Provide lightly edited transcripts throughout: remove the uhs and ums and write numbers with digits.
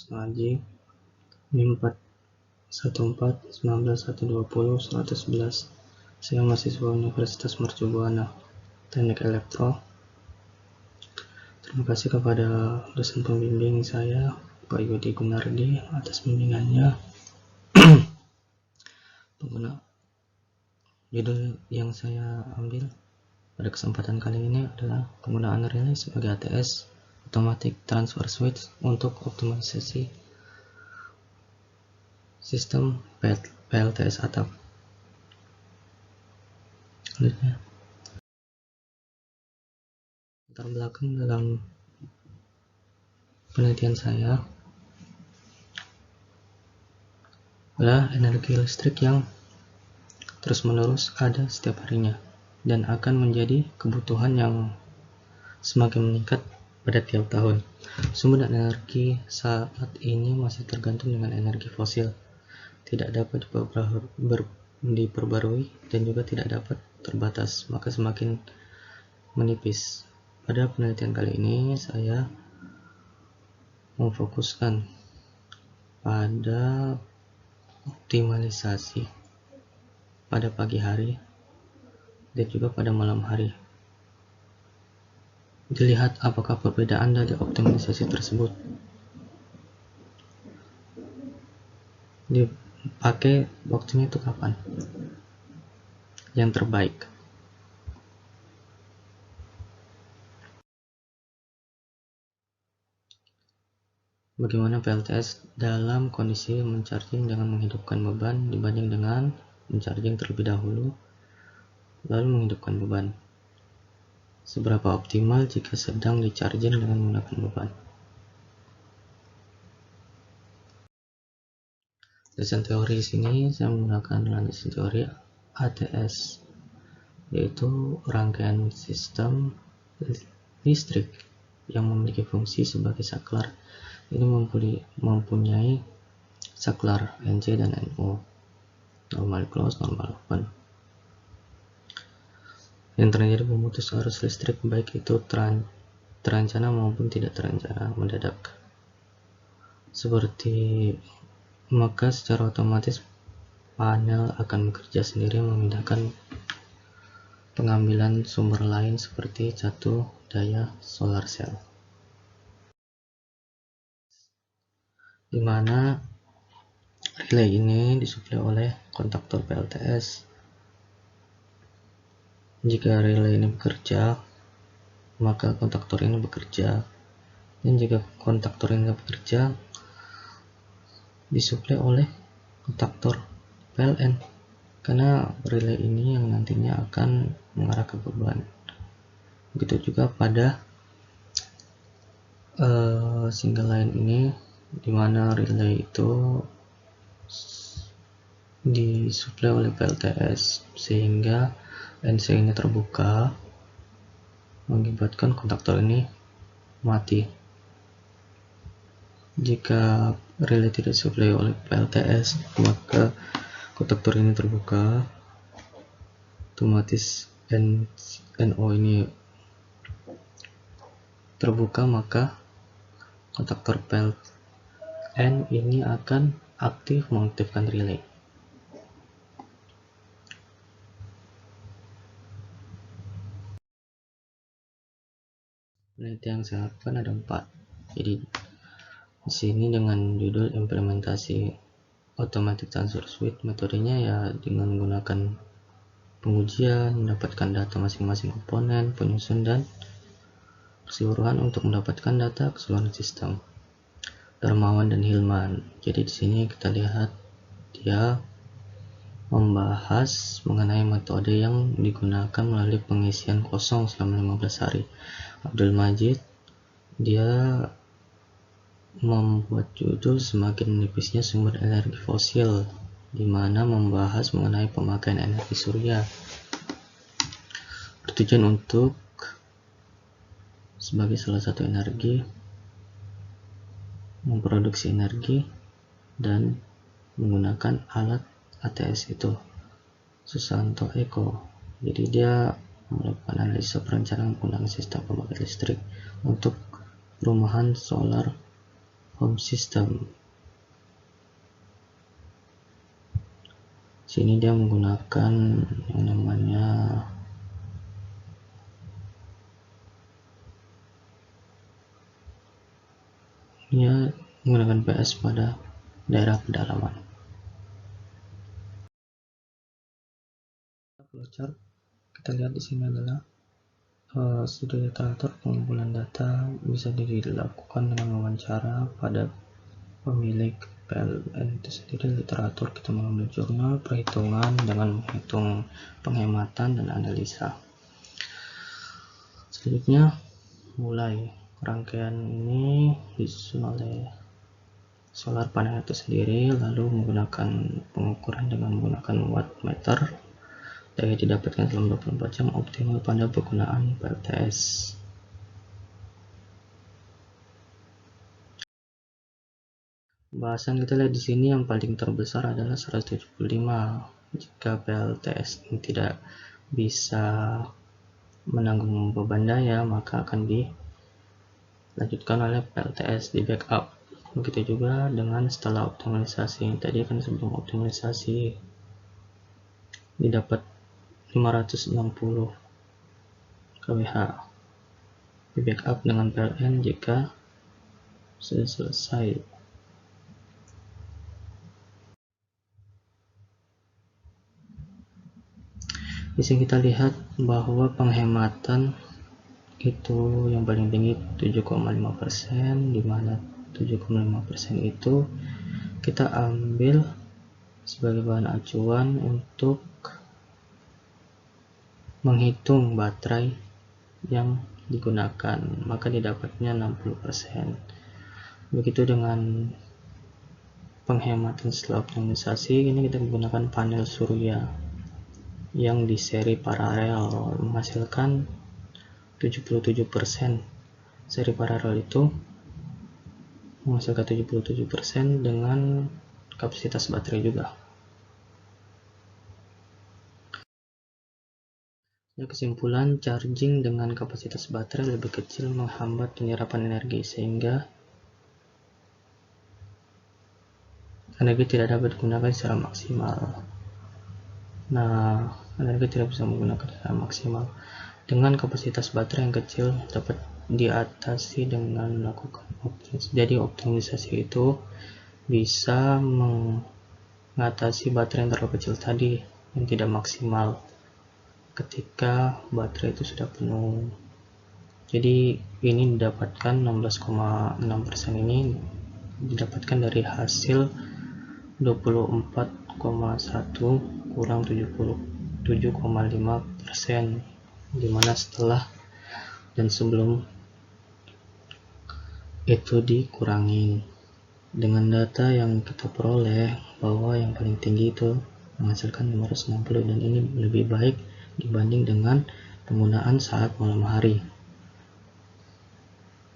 Ngaji NIM 414-19-120-111. Saya mahasiswa Universitas Mercu Buana Teknik Elektro. Terima kasih kepada dosen pembimbing saya, Pak Yudi Gunardi, atas bimbingannya. Judul yang saya ambil pada kesempatan kali ini adalah penggunaan relay sebagai ATS Automatic Transfer Switch untuk optimalisasi sistem PLTS atap. Selanjutnya, latar belakang dalam penelitian saya adalah energi listrik yang terus-menerus ada setiap harinya dan akan menjadi kebutuhan yang semakin meningkat pada tiap tahun. Sumber energi saat ini masih tergantung dengan energi fosil, tidak dapat diperbarui dan juga tidak dapat terbatas, maka semakin menipis. Pada penelitian kali ini saya memfokuskan pada optimalisasi pada pagi hari dan juga pada malam hari. Dilihat apakah perbedaan dari optimalisasi tersebut dipakai waktunya itu kapan yang terbaik. Bagaimana PLTS dalam kondisi mencharging dengan menghidupkan beban dibanding dengan mencharging terlebih dahulu lalu menghidupkan beban. Seberapa optimal jika sedang dicharging dengan menggunakan beban. Landasan teori sini saya menggunakan landasan teori ATS, yaitu rangkaian sistem listrik yang memiliki fungsi sebagai saklar. Ini mempunyai saklar NC dan NO, normal close, normal open. Yang terjadi pemutus arus listrik baik itu terencana maupun tidak terencana mendadak. Maka secara otomatis panel akan bekerja sendiri memindahkan pengambilan sumber lain seperti satu daya solar cell, di mana relay ini disuplai oleh kontaktor PLTS. Jika relay ini bekerja, maka kontaktor ini bekerja, dan jika kontaktor ini bekerja, disuplai oleh kontaktor PLN, karena relay ini yang nantinya akan mengarah ke beban. Begitu juga pada single line ini, di mana relay itu disuplai oleh PLTS sehingga NC ini terbuka, mengakibatkan kontaktor ini mati. Jika relay tidak disuplai oleh PLTS, maka kontaktor ini terbuka, otomatis NO ini terbuka, maka kontaktor PLN ini akan mengaktifkan relay. Penelitian yang saya lakukan ada 4. Jadi di sini dengan judul implementasi automatic transfer switch, metodenya ya dengan menggunakan pengujian, mendapatkan data masing-masing komponen, penyusun dan keseluruhan untuk mendapatkan data keseluruhan sistem. Darmawan dan Hilman. Jadi di sini kita lihat dia membahas mengenai metode yang digunakan melalui pengisian kosong selama 15 hari. Abdul Majid dia membuat judul semakin menipisnya sumber energi fosil, di mana membahas mengenai pemakaian energi surya bertujuan untuk sebagai salah satu energi memproduksi energi dan menggunakan alat ATS itu. Susanto Eko, jadi dia melakukan analisa perencanaan penggunaan sistem pembangkit listrik untuk perumahan solar home system. Sini dia menggunakan yang namanya menggunakan PS pada daerah pedalaman. Flowchart kita lihat di sini adalah studi literatur. Pengumpulan data bisa dilakukan dengan wawancara pada pemilik PLN itu sendiri. Literatur kita mengambil jurnal, perhitungan dengan menghitung penghematan dan analisa. Selanjutnya mulai rangkaian ini disusun oleh solar panel itu sendiri, lalu menggunakan pengukuran dengan menggunakan wattmeter. Daya didapatkan selama 24 jam, optimal pada penggunaan PLTS. Bahasan kita lihat di sini yang paling terbesar adalah 175. Jika PLTS ini tidak bisa menanggung beban daya, maka akan dilanjutkan oleh PLTS di backup. Begitu juga dengan setelah optimalisasi. Tadi kan sebelum optimalisasi didapat 560 kWh, di backup dengan PLN jika sudah selesai. Di sini kita lihat bahwa penghematan itu yang paling tinggi 7,5%, di mana 7,5% itu kita ambil sebagai bahan acuan untuk menghitung baterai yang digunakan, maka didapatnya 60%. Begitu dengan penghematan setelah optimalisasi, ini kita menggunakan panel surya yang di seri paralel menghasilkan 77%. Seri paralel itu menghasilkan 77% dengan kapasitas baterai juga. Kesimpulan, charging dengan kapasitas baterai lebih kecil menghambat penyerapan energi, sehingga energi tidak dapat digunakan secara maksimal. Nah, energi tidak bisa menggunakan secara maksimal. Dengan kapasitas baterai yang kecil dapat diatasi dengan melakukan optimalisasi. Jadi optimalisasi itu bisa mengatasi baterai yang terlalu kecil tadi, yang tidak maksimal ketika baterai itu sudah penuh. Jadi ini didapatkan 16,6% ini didapatkan dari hasil 24,1 kurang 77,5%, dimana setelah dan sebelum itu dikurangi. Dengan data yang kita peroleh bahwa yang paling tinggi itu menghasilkan 560, dan ini lebih baik dibanding dengan penggunaan saat malam hari,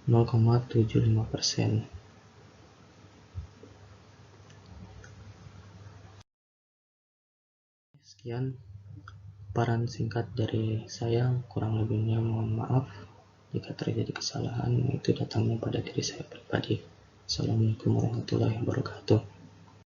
0,75%. Sekian paparan singkat dari saya, kurang lebihnya mohon maaf. Jika terjadi kesalahan, itu datangnya pada diri saya pribadi. Assalamualaikum warahmatullahi wabarakatuh.